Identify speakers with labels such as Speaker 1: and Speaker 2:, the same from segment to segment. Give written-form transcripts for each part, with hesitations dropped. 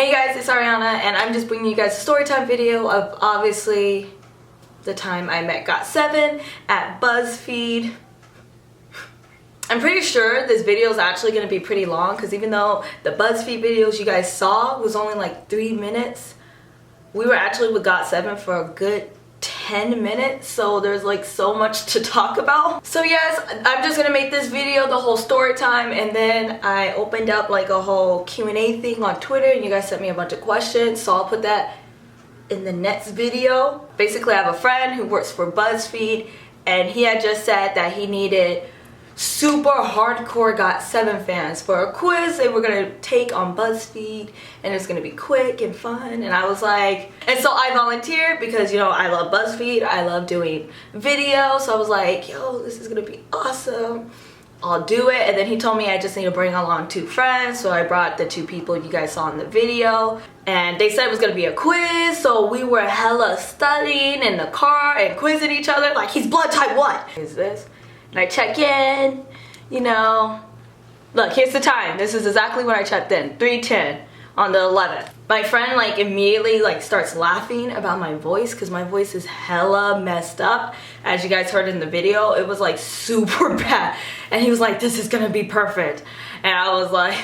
Speaker 1: Hey guys, it's Ariana and I'm just bringing you guys a story time video of obviously the time I met Got7 at BuzzFeed. I'm pretty sure this video is actually going to be pretty long because even though the BuzzFeed videos you guys saw was only like 3 minutes, we were actually with Got7 for a good 10 minutes, so there's like so much to talk about. So yes, I'm just gonna make this video the whole story time, and then I opened up like a whole Q&A thing on Twitter and you guys sent me a bunch of questions, so I'll put that in the next video. Basically, I have a friend who works for BuzzFeed and he had just said that he needed super hardcore Got7 fans for a quiz they were gonna take on BuzzFeed, and it's gonna be quick and fun. And I was like, and so I volunteered because, you know, I love BuzzFeed, I love doing videos, so I was like, yo, this is gonna be awesome, I'll do it. And then he told me I just need to bring along 2 friends, so I brought the 2 people you guys saw in the video, and they said it was gonna be a quiz, so we were hella studying in the car and quizzing each other like, he's blood type what? Is this? And I check in, you know, look, here's the time. This is exactly when I checked in, 3:10 on the 11th. My friend like immediately like starts laughing about my voice because my voice is hella messed up. As you guys heard in the video, it was like super bad. And he was like, this is gonna be perfect. And I was like,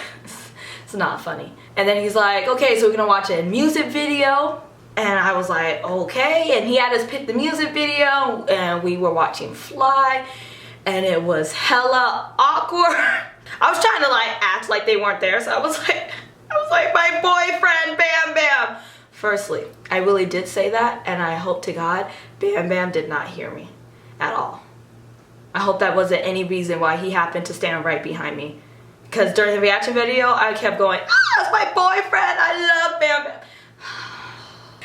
Speaker 1: it's not funny. And then he's like, okay, so we're gonna watch a music video. And I was like, okay. And he had us pick the music video and we were watching Fly. And it was hella awkward. I was trying to like act like they weren't there, so I was like, my boyfriend, Bam Bam. Firstly, I really did say that, and I hope to God Bam Bam did not hear me at all. I hope that wasn't any reason why he happened to stand right behind me. Because during the reaction video, I kept going, it's my boyfriend, I love Bam Bam.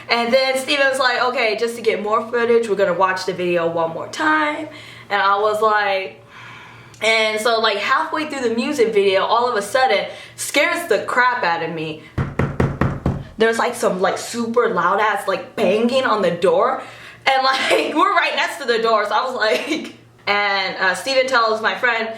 Speaker 1: And then Steven was like, okay, just to get more footage, we're gonna watch the video one more time. And I was like, and so like halfway through the music video, all of a sudden, scares the crap out of me. There's like some like super loud ass like banging on the door. And like, we're right next to the door, so I was like, and Steven tells my friend,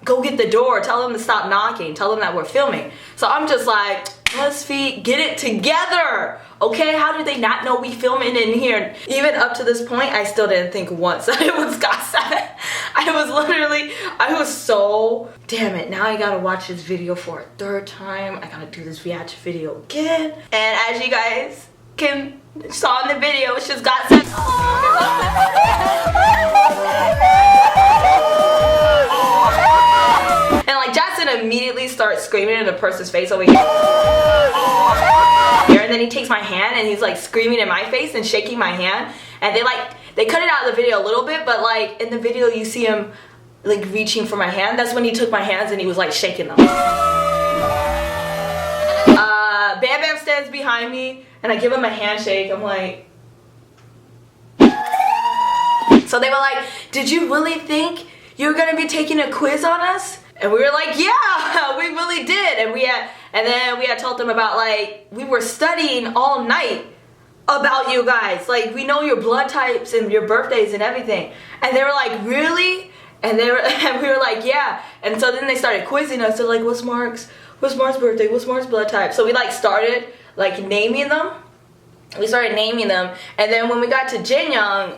Speaker 1: go get the door, tell him to stop knocking, tell him that we're filming. So I'm just like, BuzzFeed, get it together, okay? How did they not know we filming in here? Even up to this point, I still didn't think once that it was Got7. I was so, damn it, now I gotta watch this video for a 3rd time. I gotta do this reaction video again. And as you guys saw in the video, it's just Got7. And like Jackson immediately starts screaming in the person's face over here. And then he takes my hand and he's like screaming in my face and shaking my hand. And they cut it out of the video a little bit, but like in the video you see him like reaching for my hand. That's when he took my hands and he was like shaking them. Bam Bam stands behind me and I give him a handshake. I'm like, so they were like, did you really think you were gonna be taking a quiz on us? And we were like, yeah, we really did. And then we had told them about like, we were studying all night about you guys. Like, we know your blood types and your birthdays and everything. And they were like, really? And we were like, yeah. And so then they started quizzing us. They're like, what's Mark's birthday? What's Mark's blood type? So we like started like naming them. We started naming them. And then when we got to Jin Young,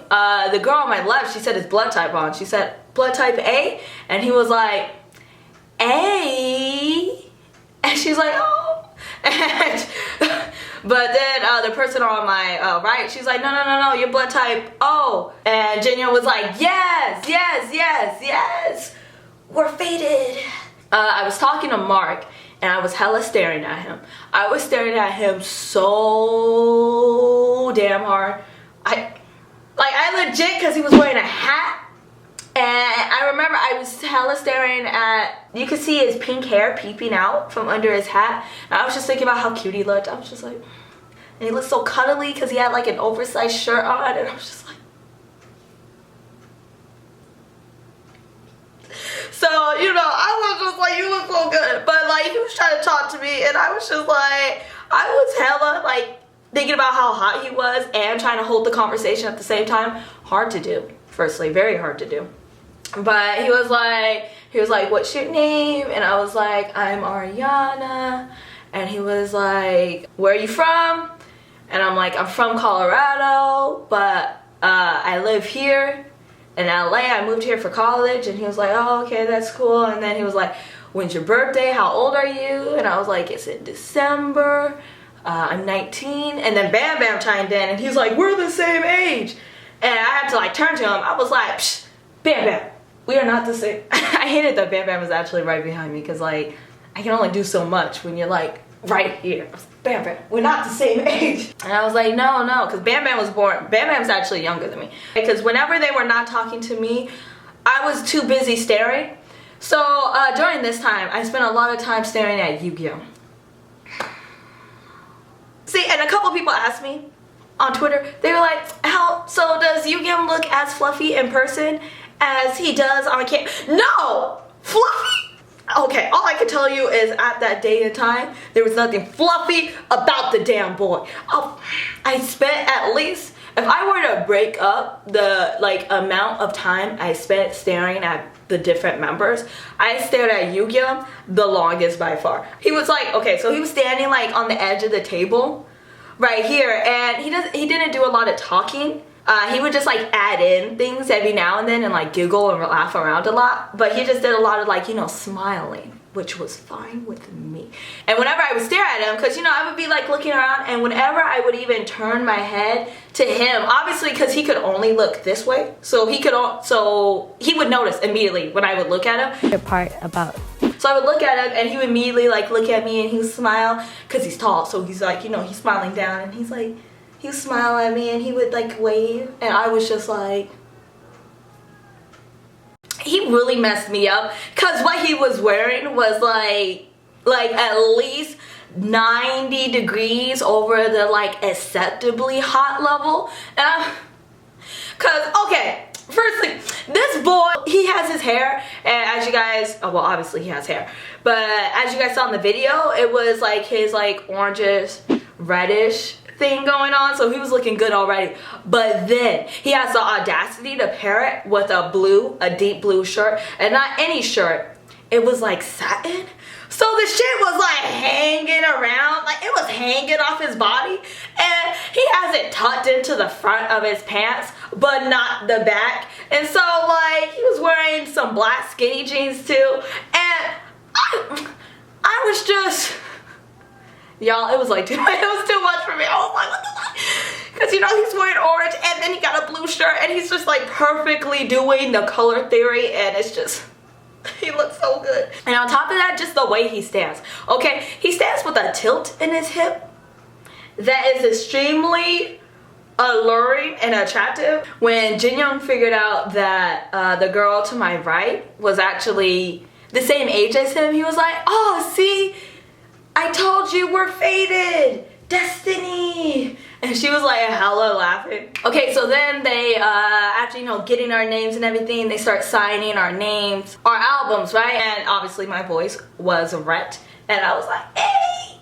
Speaker 1: the girl on my left, she said his blood type wrong. She said blood type A. And he was like, A. And she's like, oh. But then the person on my right, she's like, no, your blood type O. And Jin Young was like, yes, we're fated. I was talking to Mark and I was hella staring at him. I was staring at him so damn hard. I legit, because he was wearing a hat. And I remember I was hella staring at, you could see his pink hair peeping out from under his hat. And I was just thinking about how cute he looked. I was just like, and he looked so cuddly because he had like an oversized shirt on. And I was just like, so, you know, I was just like, you look so good. But like, he was trying to talk to me and I was just like, I was hella like thinking about how hot he was and trying to hold the conversation at the same time. Hard to do. Firstly, very hard to do. But he was like, what's your name? And I was like, I'm Ariana. and he was like, where are you from? And I'm like, I'm from Colorado, but I live here in LA. I moved here for college. And he was like, oh, okay, that's cool. And then he was like, when's your birthday? How old are you? And I was like, it's in December. I'm 19. And then Bam Bam chimed in and he was like, we're the same age. And I had to like turn to him. I was like, psh, Bam Bam, we are not the same. I hated that Bam Bam was actually right behind me because like I can only do so much when you're like right here. I was like, Bam Bam, we're not the same age. And I was like, no, because Bam Bam was born. Bam Bam's actually younger than me. Because whenever they were not talking to me, I was too busy staring. So during this time, I spent a lot of time staring at Yu-Gi-Oh! See, and a couple people asked me on Twitter, they were like, so does Yu-Gi-Oh! Look as fluffy in person as he does on camera? No! Fluffy? Okay, all I can tell you is at that day and time, there was nothing fluffy about the damn boy. I spent at least, if I were to break up the like amount of time I spent staring at the different members, I stared at Yu-Gi-Oh! The longest by far. He was like, okay, so he was standing like on the edge of the table right here, and he didn't do a lot of talking. He would just like add in things every now and then and like giggle and laugh around a lot, but he just did a lot of like, you know, smiling, which was fine with me. And whenever I would stare at him, because you know, I would be like looking around, and whenever I would even turn my head to him, obviously because he could only look this way, so he would notice immediately when I would look at him.
Speaker 2: The part about,
Speaker 1: so I would look at him and he would immediately like look at me and he would smile because he's tall, so he's like, you know, he's smiling down and he's like, he would smile at me and he would like wave, and I was just like, he really messed me up because what he was wearing was like at least 90 degrees over the like acceptably hot level. And okay, firstly, this boy, he has his hair, and as you guys, well obviously he has hair, but as you guys saw in the video, it was like his like orangish reddish thing going on, so he was looking good already. But then he has the audacity to pair it with a deep blue shirt, and not any shirt, it was like satin. So the shit was like hanging around, like it was hanging off his body, and he has it tucked into the front of his pants but not the back. And so like he was wearing some black skinny jeans too, and I was just, y'all, it was like it was too much for me. I was like, what the fuck? Because you know he's wearing orange and then he got a blue shirt and he's just like perfectly doing the color theory, and it's just, he looks so good. And on top of that, just the way he stands. Okay, he stands with a tilt in his hip that is extremely alluring and attractive. When Jin Young figured out that the girl to my right was actually the same age as him, he was like, oh, see, I told you we're fated, destiny. And she was like hella laughing. Okay, so then they, after, you know, getting our names and everything, they start signing our names, our albums, right? And obviously my voice was Rhett, and I was like, hey!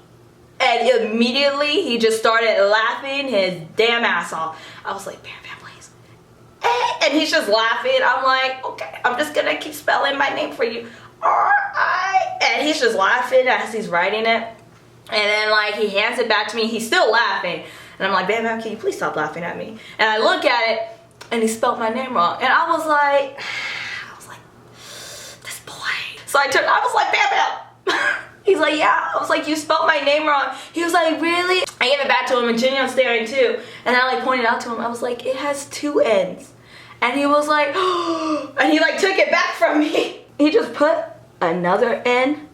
Speaker 1: And immediately he just started laughing his damn ass off. I was like, Bam Bam, please. Hey! And he's just laughing. I'm like, okay, I'm just gonna keep spelling my name for you. R-I. And he's just laughing as he's writing it. And then like he hands it back to me, he's still laughing. And I'm like, Bam Bam, can you please stop laughing at me? And I look at it, and he spelled my name wrong. And I was like, this boy. So I was like, Bam Bam. He's like, yeah. I was like, you spelled my name wrong. He was like, really? I gave it back to him, and Jin Young's staring too. And I like pointed out to him, I was like, it has 2 N's. And he was like, oh, and he like took it back from me. He just put another N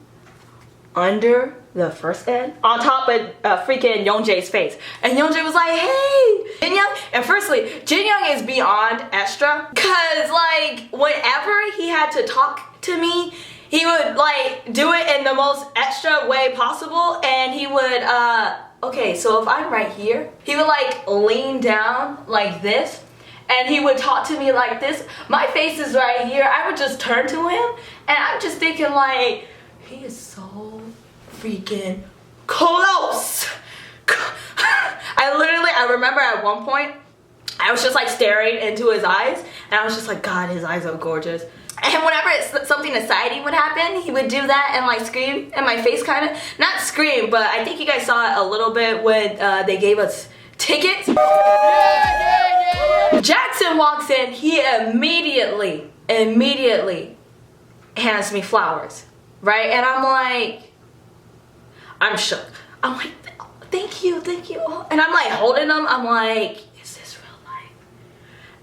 Speaker 1: under the first N on top of freaking Youngjae's face. And Youngjae was like, hey, Jin Young. And firstly, Jin Young is beyond extra, because like whenever he had to talk to me, he would like do it in the most extra way possible. And he would, okay, so if I'm right here, he would like lean down like this, and he would talk to me like this. My face is right here. I would just turn to him, and I'm just thinking like, he is so freaking close. I remember at one point, I was just like staring into his eyes, and I was just like, God, his eyes are gorgeous. And whenever something exciting would happen, he would do that and like scream in my face, kind of. Not scream, but I think you guys saw it a little bit when they gave us tickets. Jackson walks in, he immediately hands me flowers, right? And I'm shook. I'm like, thank you. And I'm like holding them, I'm like, is this real life?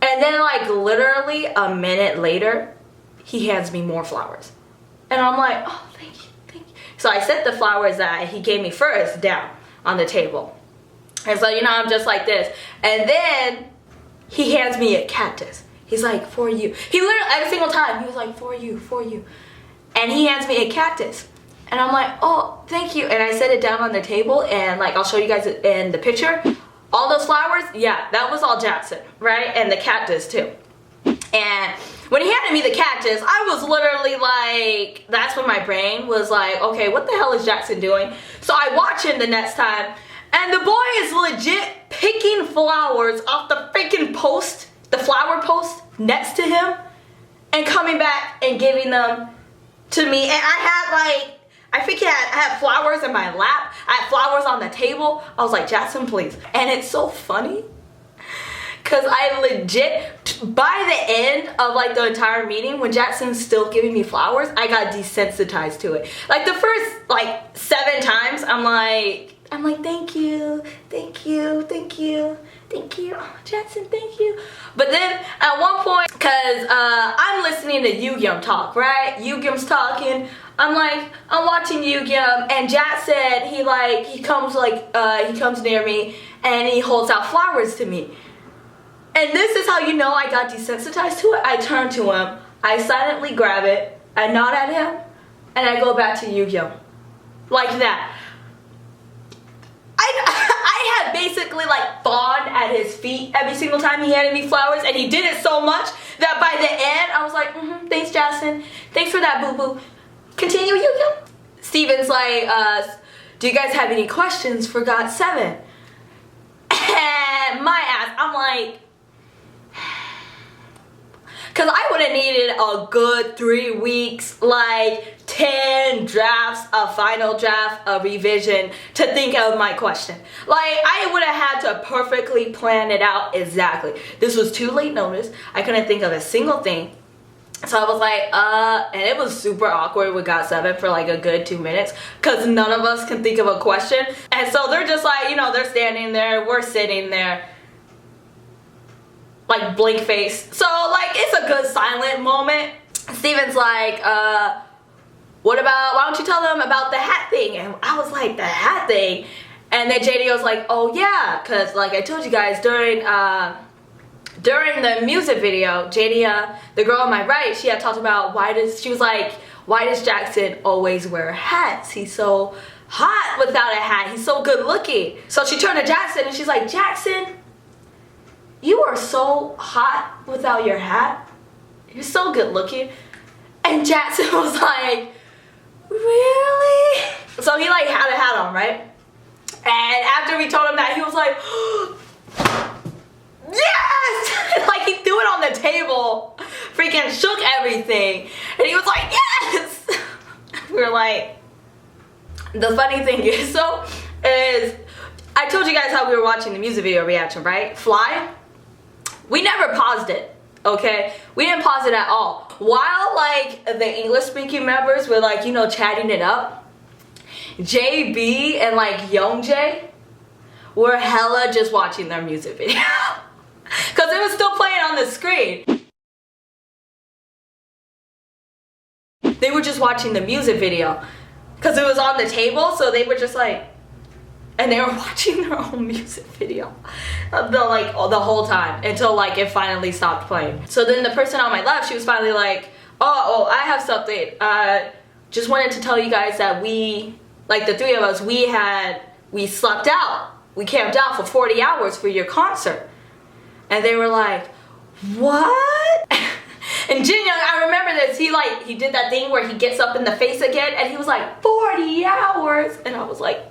Speaker 1: And then like literally a minute later, he hands me more flowers. And I'm like, oh, thank you. So I set the flowers that he gave me first down on the table. And so, you know, I'm just like this. And then he hands me a cactus. He's like, for you. He literally, every single time, he was like, for you. And he hands me a cactus. And I'm like, oh, thank you. And I set it down on the table, and like, I'll show you guys in the picture. All those flowers, yeah, that was all Jackson, right? And the cactus too. And when he handed me the cactus, I was literally like, that's when my brain was like, okay, what the hell is Jackson doing? So I watch him the next time, and the boy is legit picking flowers off the freaking post, the flower post next to him, and coming back and giving them to me. And I had like, I had flowers in my lap. I had flowers on the table. I was like, Jackson, please. And it's so funny, because I legit, by the end of like the entire meeting, when Jackson's still giving me flowers, I got desensitized to it. Like the first like 7 times, I'm like, thank you. Oh, Jackson, thank you. But then at one point, because I'm listening to Yu-Gyeom talk, right? Yu-Gyeom's talking. I'm watching Yu-Gyeom, and Jackson, he comes near me, and he holds out flowers to me. And this is how you know I got desensitized to it. I turn to him, I silently grab it, I nod at him, and I go back to Yu-Gyeom. Like that. I had basically like fawned at his feet every single time he handed me flowers, and he did it so much that by the end, I was like, thanks, Jackson. Thanks for that, boo-boo. Continue, Yu-Gyeom. Steven's like, do you guys have any questions for GOT7? And my ass, I'm like, because I would have needed a good 3 weeks, like 10 drafts, a final draft, a revision to think of my question. Like, I would have had to perfectly plan it out exactly. This was too late notice. I couldn't think of a single thing. So I was like, and it was super awkward with GOT7 for like a good 2 minutes, because none of us can think of a question. And so they're just like, you know, they're standing there, we're sitting there, like blank face. So like, it's a good silent moment. Steven's like, why don't you tell them about the hat thing? And I was like, the hat thing? And then JD was like, oh yeah, because like I told you guys during the music video, JD, the girl on my right, she had talked about why does Jackson always wear hats? He's so hot without a hat. He's so good looking. So she turned to Jackson and she's like, Jackson, you are so hot without your hat. You're so good looking. And Jackson was like, really? So he like had a hat on, right? And after we told him that, he was like, yes! Like he threw it on the table, freaking shook everything. And he was like, yes! We were like, the funny thing is though, is I told you guys how we were watching the music video reaction, right? Fly. We never paused it, okay? We didn't pause it at all. While like the English speaking members were like, you know, chatting it up, JB and like Youngjae were hella just watching their music video. Because it was still playing on the screen. They were just watching the music video. Because it was on the table, so they were just like, and they were watching their own music video the whole time until like it finally stopped playing. So then the person on my left, she was finally like, oh, I have something. Just wanted to tell you guys that we, like the 3 of us, we slept out. We camped out for 40 hours for your concert. And they were like, what? And Jin Young, I remember this, he did that thing where he gets up in the face again and he was like, 40 hours. And I was like,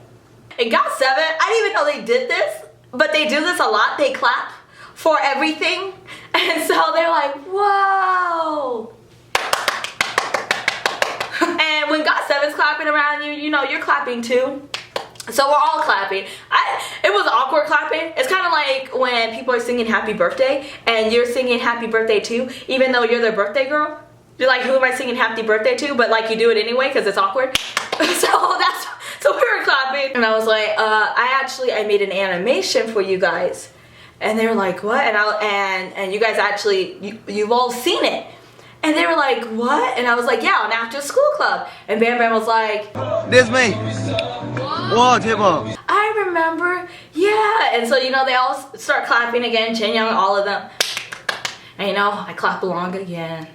Speaker 1: in GOT7, I didn't even know they did this, but they do this a lot. They clap for everything. And so they're like, whoa. And when GOT7's clapping around you, you know, you're clapping too. So we're all clapping. It was awkward clapping. It's kind of like when people are singing happy birthday and you're singing happy birthday too, even though you're their birthday girl. You're like, who am I singing happy birthday to? But like you do it anyway because it's awkward. So we were clapping. And I was like, I made an animation for you guys. And they were like, what? And you guys actually, you've all seen it. And they were like, what? And I was like, yeah, on After School Club. And Bam Bam was like,
Speaker 2: This me. Whoa, 대박.
Speaker 1: I remember, yeah. And so, you know, they all start clapping again, Jin Young, all of them. And you know, I clap along again.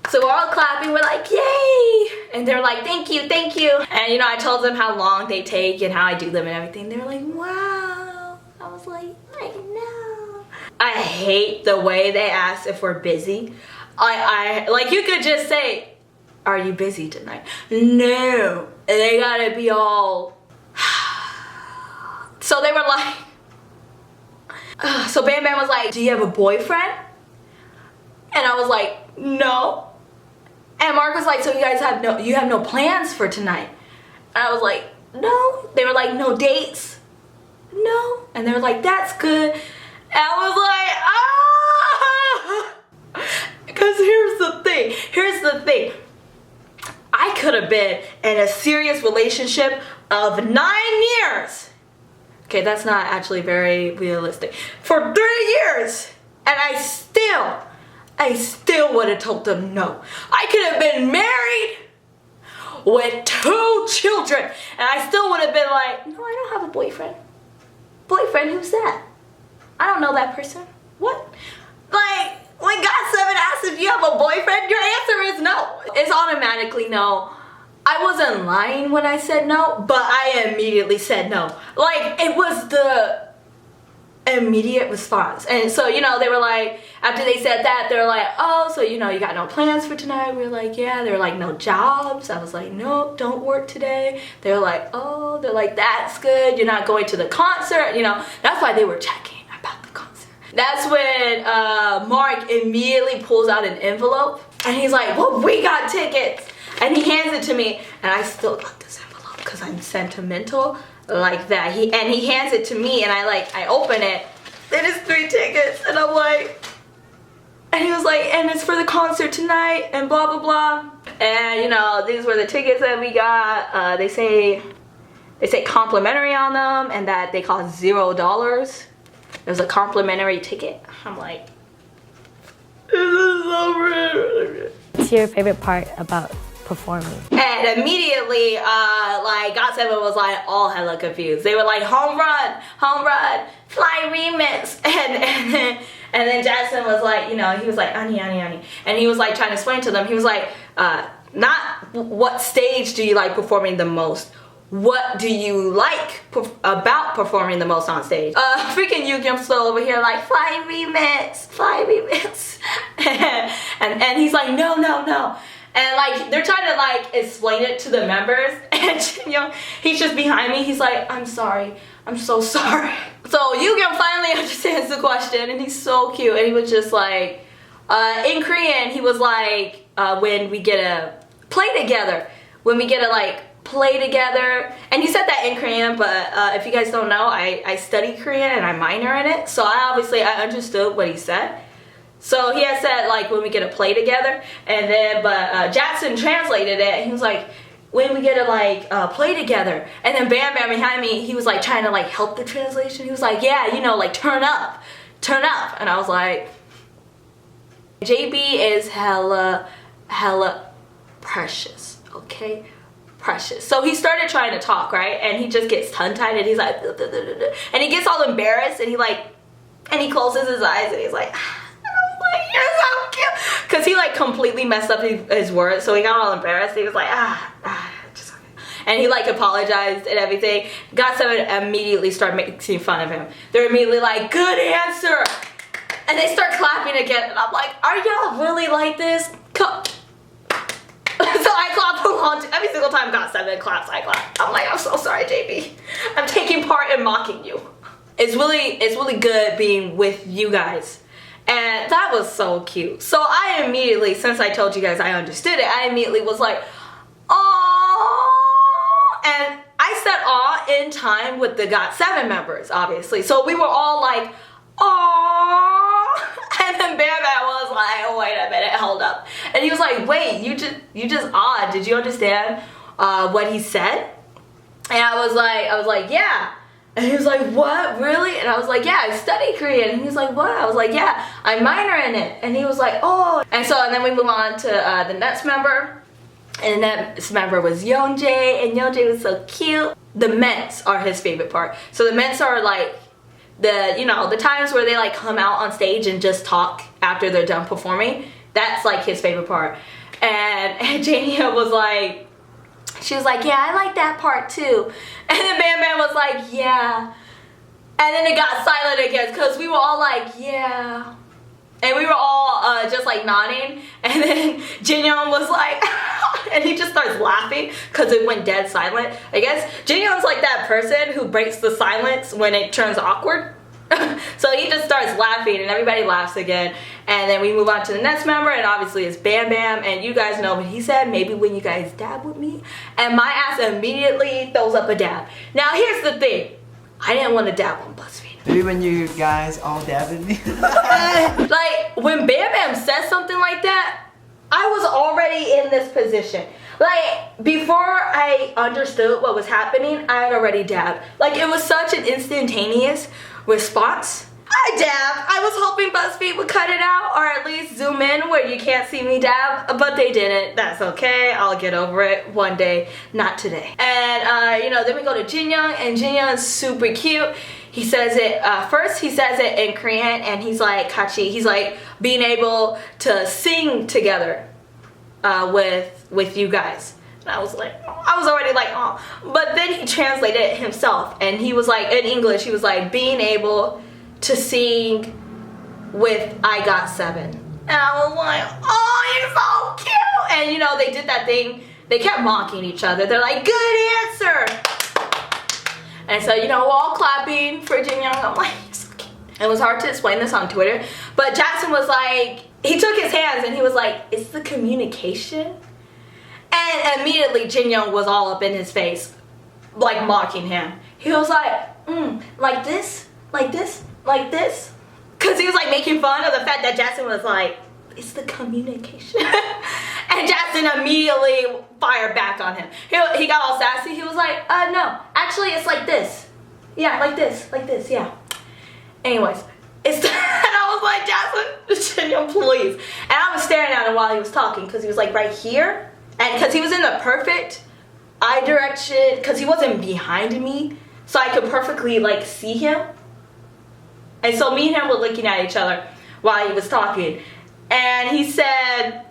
Speaker 1: So we're all clapping, we're like, yay! And they're like, thank you, thank you. And you know, I told them how long they take and how I do them and everything. They were like, wow. I was like, I know. I hate the way they ask if we're busy. Like you could just say, are you busy tonight? No. And they gotta be all, so they were like, so Bam Bam was like, do you have a boyfriend? And I was like, no. And Mark was like, so you guys have no plans for tonight? And I was like, no. They were like, no dates? No. And they were like, that's good. And I was like, ah! Because here's the thing. I could have been in a serious relationship of 9 years. Okay, that's not actually very realistic. For 3 years. And I still would have told them no. I could have been married with 2 children. And I still would have been like, no, I don't have a boyfriend. Boyfriend, who's that? I don't know that person. What? Like, when GOT7 asks if you have a boyfriend, your answer is no. It's automatically no. I wasn't lying when I said no, but I immediately said no. Like, it was the immediate response. And so, you know, they were like, after they said that, they were like, oh, so, you know, you got no plans for tonight? We were like, yeah. They were like, no jobs? I was like, nope, don't work today. They were like, oh, they're like, that's good. You're not going to the concert. You know, that's why they were checking about the concert. That's when Mark immediately pulls out an envelope and he's like, well, we got tickets. And he hands it to me and I still got this envelope because I'm sentimental like that. He hands it to me and I open it. Then it's 3 tickets and I'm like, and he was like, and it's for the concert tonight and blah blah blah. And you know, these were the tickets that we got. They say complimentary on them and that they cost $0. It was a complimentary ticket. I'm like, this is so rude.
Speaker 3: What's your favorite part about performing?
Speaker 1: And immediately, like GOT7 was like all hella confused. They were like, home run, fly remix. And then Jackson was like, you know, he was like, Ani. And he was like trying to explain to them, he was like, not what stage do you like performing the most? What do you like about performing the most on stage? Freaking Yugyeom still over here like, fly remix. and he's like, no. And like, they're trying to like explain it to the members. And Jin Young, he's just behind me. He's like, I'm sorry. I'm so sorry. So Yugyeom finally understands the question and he's so cute. And he was just like, in Korean, he was like, when we get to play together. And he said that in Korean, but if you guys don't know, I study Korean and I minor in it. So I understood what he said. So he had said like when we get to play together, and then Jackson translated it and he was like, when we get to like play together. And then Bam Bam behind me, he was like trying to like help the translation. He was like, yeah, you know, like turn up. And I was like, JB is hella precious, okay? Precious. So he started trying to talk, right? And he just gets tongue-tied and he's like, and he gets all embarrassed and he closes his eyes and he's like, you're so cute. Because he like completely messed up his words. So he got all embarrassed. He was like, just okay. And he like apologized and everything. GOT7 immediately started making fun of him. They're immediately like, good answer. And they start clapping again. And I'm like, are y'all really like this? So I clap along every single time GOT7 claps, I clap. I'm like, I'm so sorry, JB. I'm taking part in mocking you. It's really good being with you guys And that was so cute. So I immediately, since I told you guys I understood it, I immediately was like, oh, and I said aw in time with the GOT7 members, obviously. So we were all like, oh, and then Bam Bam was like, wait a minute, hold up. And he was like, wait, you just awed. Did you understand what he said? And I was like, yeah. And he was like, what, really? And I was like, yeah, I study Korean. And he was like, what? I was like, yeah, I minor in it. And he was like, oh. And then we move on to the next member. And the next member was Yeonjae, and Yeonjae was so cute. The ments are his favorite part. So the ments are like the times where they like come out on stage and just talk after they're done performing. That's like his favorite part. And Jania was like, she was like, yeah, I like that part too. And then Bam Bam was like, yeah. And then it got silent again because we were all like, yeah. And we were all just like nodding. And then Jinyoung was like, and he just starts laughing because it went dead silent. I guess Jinyoung's like that person who breaks the silence when it turns awkward. So he just starts laughing and everybody laughs again. And then we move on to the next member, and obviously it's Bam Bam. And you guys know what he said, maybe when you guys dab with me. And my ass immediately throws up a dab. Now here's the thing, I didn't want to dab on BuzzFeed.
Speaker 4: Maybe when you guys all dab at me.
Speaker 1: Like when Bam Bam says something like that, I was already in this position. Like before I understood what was happening, I had already dabbed. Like it was such an instantaneous response. I dabbed. I was hoping BuzzFeed would cut it out or at least zoom in where you can't see me dab, but they didn't. That's okay. I'll get over it one day, not today. And then we go to Jinyoung, and Jinyoung's super cute. He says it, first he says it in Korean, and he's like, Kachi, he's like being able to sing together with you guys. And I was like, I was already like, oh. But then he translated it himself, and he was like, in English, he was like, being able to sing with I Got7. And I was like, oh, you're so cute. And they did that thing, they kept mocking each other. They're like, good answer. And so, we're all clapping for Jinyoung. I'm like, you're so cute. It was hard to explain this on Twitter, but Jackson was like, he took his hands and he was like, it's the communication. And immediately Jinyoung was all up in his face, like mocking him. He was like, like this, like this, like this. Cause he was like making fun of the fact that Jackson was like, it's the communication. And Jackson immediately fired back on him. He got all sassy. He was like, no, actually it's like this. Yeah, like this, yeah. Anyways, and I was like, Jackson, Jinyoung, please. And I was staring at him while he was talking because he was like right here. And because he was in the perfect eye direction, because he wasn't behind me, so I could perfectly like see him. And so me and him were looking at each other while he was talking. And he said,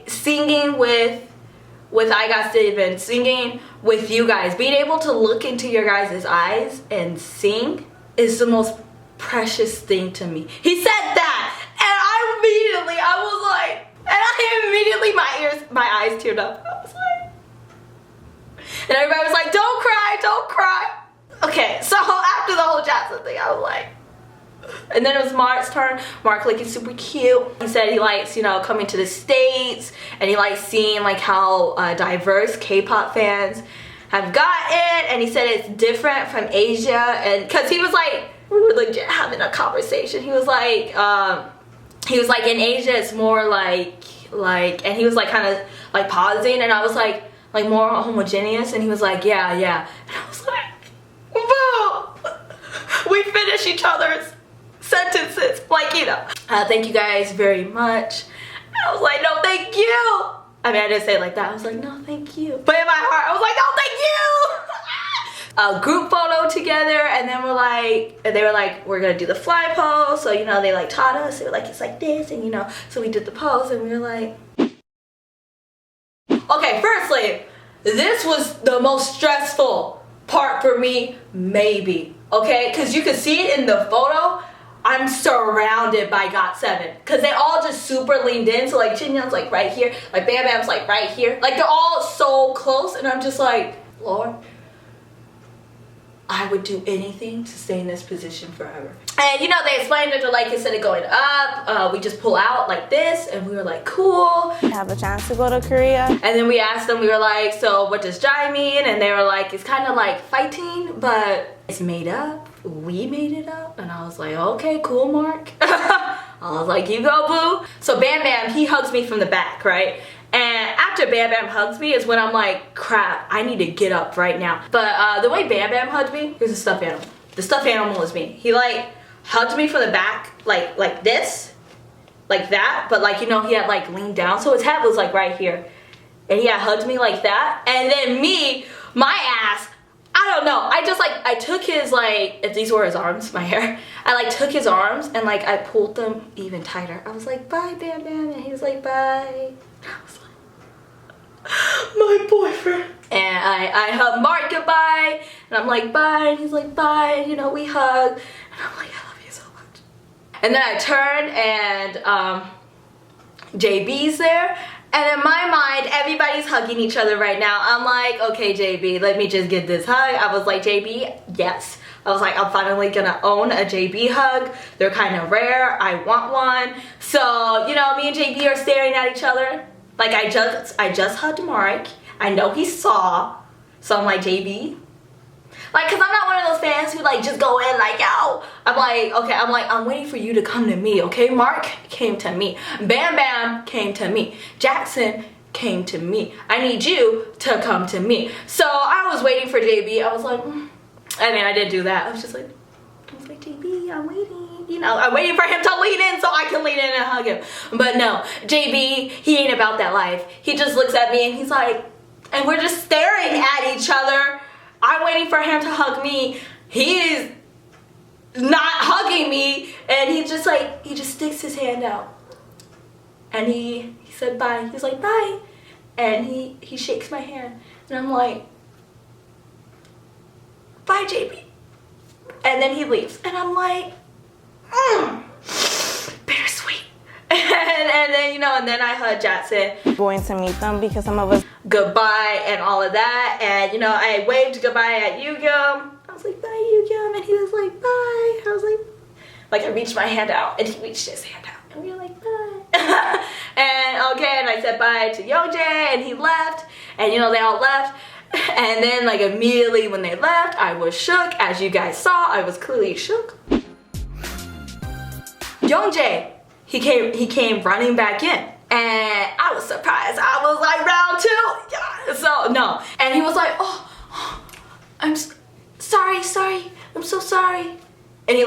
Speaker 1: singing with I Got7, singing with you guys, being able to look into your guys' eyes and sing is the most precious thing to me. He said that, and I was like, my eyes teared up. I was like, and everybody was like, don't cry, don't cry. Okay, so after the whole Jackson thing, I was like, and then it was Mark's turn. Mark, like, is super cute. He said he likes, coming to the States, and he likes seeing like how diverse K-pop fans have gotten, and he said it's different from Asia, and because he was like, we were legit having a conversation. He was like in Asia it's more like, and he was like kind of like pausing, and I was like more homogeneous, and he was like, yeah. And I was like, whoa, we finish each other's sentences, like, thank you guys very much. And I was like, no, thank you. I mean, I didn't say it like that. I was like, no, thank you. But in my heart, I was like, no, thank you. A group photo together, and then they were like, we're gonna do the fly pose. So, they like taught us. They were like, it's like this, and so we did the pose, and we were like, okay, firstly, this was the most stressful part for me, maybe, okay? Because you could see it in the photo. I'm surrounded by GOT7 because they all just super leaned in. So like Jinyoung's like right here, like Bam Bam's like right here. Like they're all so close, and I'm just like, Lord, I I would do anything to stay in this position forever. And you know, they explained it to like, instead of going up, we just pull out like this, and we were like, cool.
Speaker 5: Have a chance to go to Korea.
Speaker 1: And then we asked them, we were like, so what does Jai mean? And they were like, it's kind of like fighting, but it's made up. We made it up. And I was like, okay, cool, Mark. I was like, you go, boo. So Bam Bam, he hugs me from the back, right? And after Bam Bam hugs me is when I'm like, crap, I need to get up right now. But the way Bam Bam hugged me, here's a stuffed animal. The stuffed animal is me. He like hugged me from the back, like this, like that. But like, you know, he had like leaned down. So his head was like right here. And he had hugged me like that. And then me, my ass, I don't know. I just like, I took his like, if these were his arms, my hair. I like took his arms and like I pulled them even tighter. I was like, bye, Bam Bam. And he was like, bye. I was like, my boyfriend. And I hugged Mark goodbye. And I'm like, bye. And he's like, bye. And you know, we hug. And I'm like, I love you so much. And then I turned and JB's there. And in my mind, everybody's hugging each other right now. I'm like, okay, JB, let me just get this hug. I was like, JB, yes. I was like, I'm finally gonna own a JB hug. They're kind of rare. I want one. So, you know, me and JB are staring at each other. Like, I just hugged Mark. I know he saw. So I'm like, JB. Like, cause I'm not one of those fans who like just go in like, yo. I'm like, okay, I'm waiting for you to come to me, okay? Mark came to me. Bam Bam came to me. Jackson came to me. I need you to come to me. So I was waiting for JB. I was like, I mean, I didn't do that. I was like, JB, I'm waiting. You know, I'm waiting for him to lean in so I can lean in and hug him. But no, JB, he ain't about that life. He just looks at me and he's like, and we're just staring at each other. I'm waiting for him to hug me. He is not hugging me. And he just like, he just sticks his hand out. And he said bye. He's like, bye. And he shakes my hand. And I'm like, bye, JB. And then he leaves. And I'm like, bittersweet. And then, you know, and then I hugged Jackson.
Speaker 5: Going to meet them because some of us
Speaker 1: Goodbye and all of that. And, you know, I waved goodbye at Yu-Gyeom. I was like, bye, Yu-Gyeom. And he was like, bye. I was like, I reached my hand out. And he reached his hand out. And we were like, bye. And, okay, and I said bye to Youngjae. And he left. And, you know, they all left. And then, like, immediately when they left, I was shook. As you guys saw, I was clearly shook. Youngjae, he came running back in. And I was surprised. I was like, round two. Yeah. So, no. And he was like, oh, I'm sorry. I'm so sorry. And he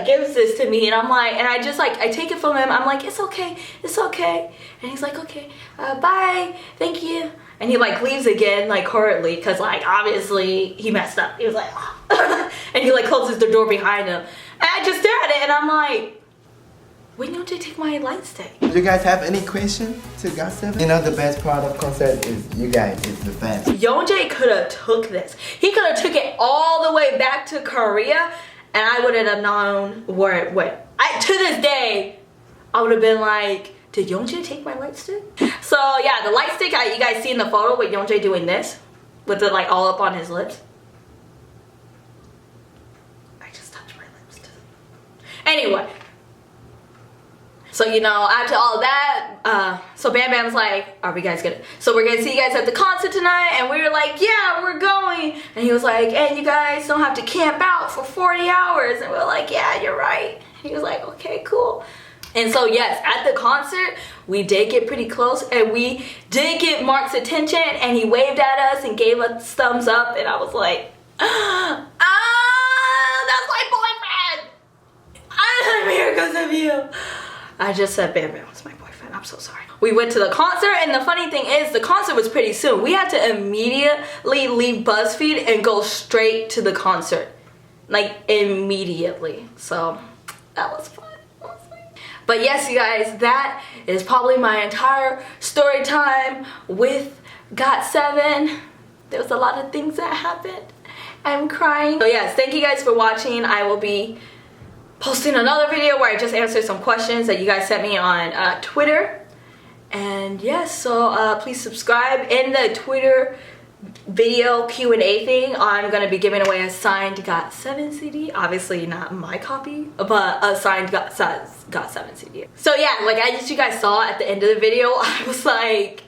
Speaker 1: gives this to me. And I'm like, and I just like, I take it from him. I'm like, it's okay. And he's like, okay, bye. Thank you. And he like leaves again, like hurriedly, because like obviously he messed up. He was like, oh. And he like closes the door behind him. And I just stare at it and I'm like, when don't you take my light stick?
Speaker 4: You guys have any question to GOT7? You know the best part of concert is you guys is the best.
Speaker 1: Youngjae could have took this. He could have took it all the way back to Korea and I wouldn't have known where it went. To this day, I would have been like, did Youngjae take my light stick? So yeah, the light stick you guys see in the photo with Youngjae doing this, with it like all up on his lips. I just touched my lips too. Anyway. So, you know, after all that, so Bam Bam's like, are we guys gonna, so we're gonna see you guys at the concert tonight? And we were like, yeah, we're going. And he was like, and you guys don't have to camp out for 40 hours. And we were like, yeah, you're right. He was like, okay, cool. And so, yes, at the concert, we did get pretty close. And we did get Mark's attention. And he waved at us and gave us thumbs up. And I was like, that's my boyfriend. I'm here because of you. I just said Bam Bam was my boyfriend. I'm so sorry. We went to the concert, and the funny thing is, the concert was pretty soon. We had to immediately leave BuzzFeed and go straight to the concert. Like, immediately. So, that was fun. But yes, you guys, that is probably my entire story time with GOT7. There was a lot of things that happened. I'm crying. So yes, thank you guys for watching. I will be posting another video where I just answer some questions that you guys sent me on Twitter. And yes, so please subscribe. In the Twitter video Q&A thing, I'm gonna be giving away a signed GOT7 CD. Obviously not my copy, but a signed GOT7 CD. So yeah, like as you guys saw at the end of the video, I was like,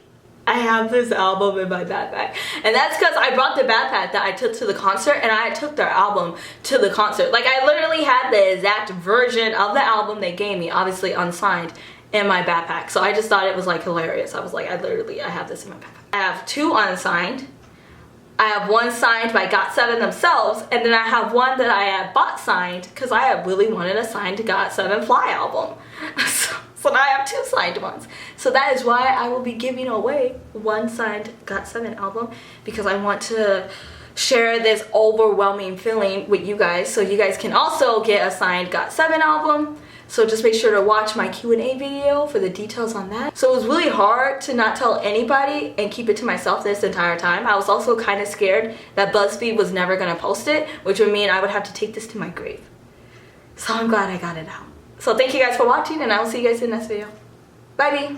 Speaker 1: I have this album in my backpack. And that's because I brought the backpack that I took to the concert, and I took their album to the concert. Like I literally had the exact version of the album they gave me, obviously unsigned, in my backpack. So I just thought it was like hilarious. I was like, I have this in my backpack. I have 2 unsigned. I have 1 signed by GOT7 themselves, and then I have 1 that I had bought signed because I had really wanted a signed GOT7 Fly album. So now I have 2 signed ones. So that is why I will be giving away 1 signed GOT7 album, because I want to share this overwhelming feeling with you guys, so you guys can also get a signed GOT7 album. So just make sure to watch my Q&A video for the details on that. So it was really hard to not tell anybody and keep it to myself this entire time. I was also kind of scared that BuzzFeed was never gonna post it, which would mean I would have to take this to my grave. So I'm glad I got it out. So thank you guys for watching, and I will see you guys in the next video. Bye.